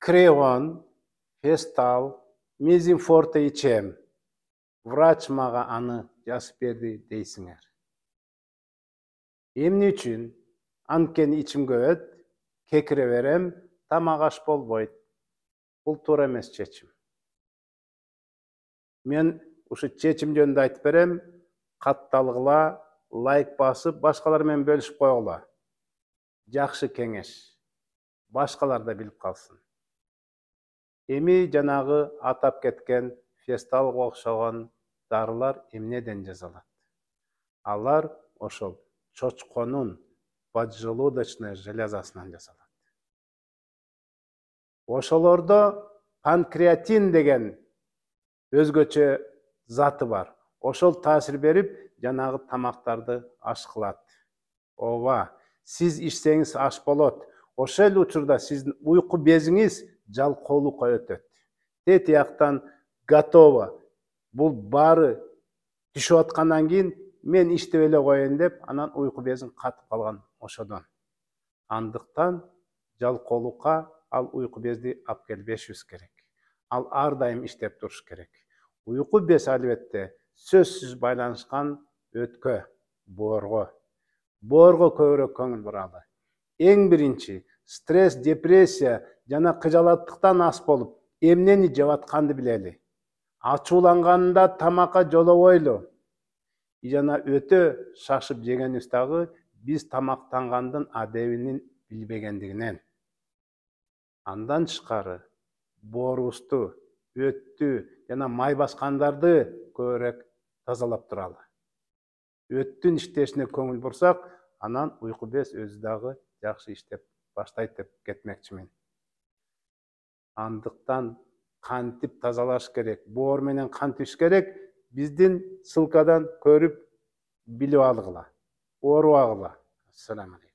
Kreon, Festal, Mezинфорте ичем. Врач мага аны жазып берди дейсиңер. Эмне үчүн? Анткени ичим көбөт, кекире берем, тамак аш болбойт. Бул туура эмес чечим. Мен ушу чечим жөнүндө айтып берем, катталгыла, лайк басып, башкалар менен бөлүшүп койгула. Жакшы кеңеш. Башкалар да билип калсын. Эми жанагы атап кеткен Фесталга окшогон дарылар эмнеден жасалат? Алар ошол чочконун поджелудочный железасынан жасалат. Ошолордо панкреатин деген өзгөчө заты бар. Ошол таасир берип, жанагы тамактарды аш кылат. Ооба, сиз ичсеңиз аш болот. Ошол учурда сиздин уйку безиңиз жалкоолукка өтөт. Тияктан готово. Бул баары түшүп аткандан кийин мен иштеп эле коеюн деп, анан уйку безиң катып калган ошодон. Андыктан жалкоолукка ал уйку безди алып келбешибиз керек. Ал ар дайым иштеп туруш керек. Уйку без албетте сөзсүз байланышкан өткө, боорго. Боорго көбүрөөк көңүл буралы. Эң биринчи стресс, депрессия жана кыжалаттыктан ас болуп, эмнени жеп атканды билели. Ачууланганында тамакка жолобойлу. Жана өтө шашып жегенибиз дагы биз тамактангандын адебинин билбегендигинен. Андан тышкары боорубузду, өттү жана май баскандарды көбүрөөк тазалап туралы. Өттүн иштешине көңүл бурсак, анан уйку без өзү дагы жакшы иштеп баштайт деп кетмекчимин. Андыктан кантип тазалаш керек, боор менен кантип керек, биздин ссылкадан көрүп билип алгыла, оорубагыла. Ассаламу алейкум.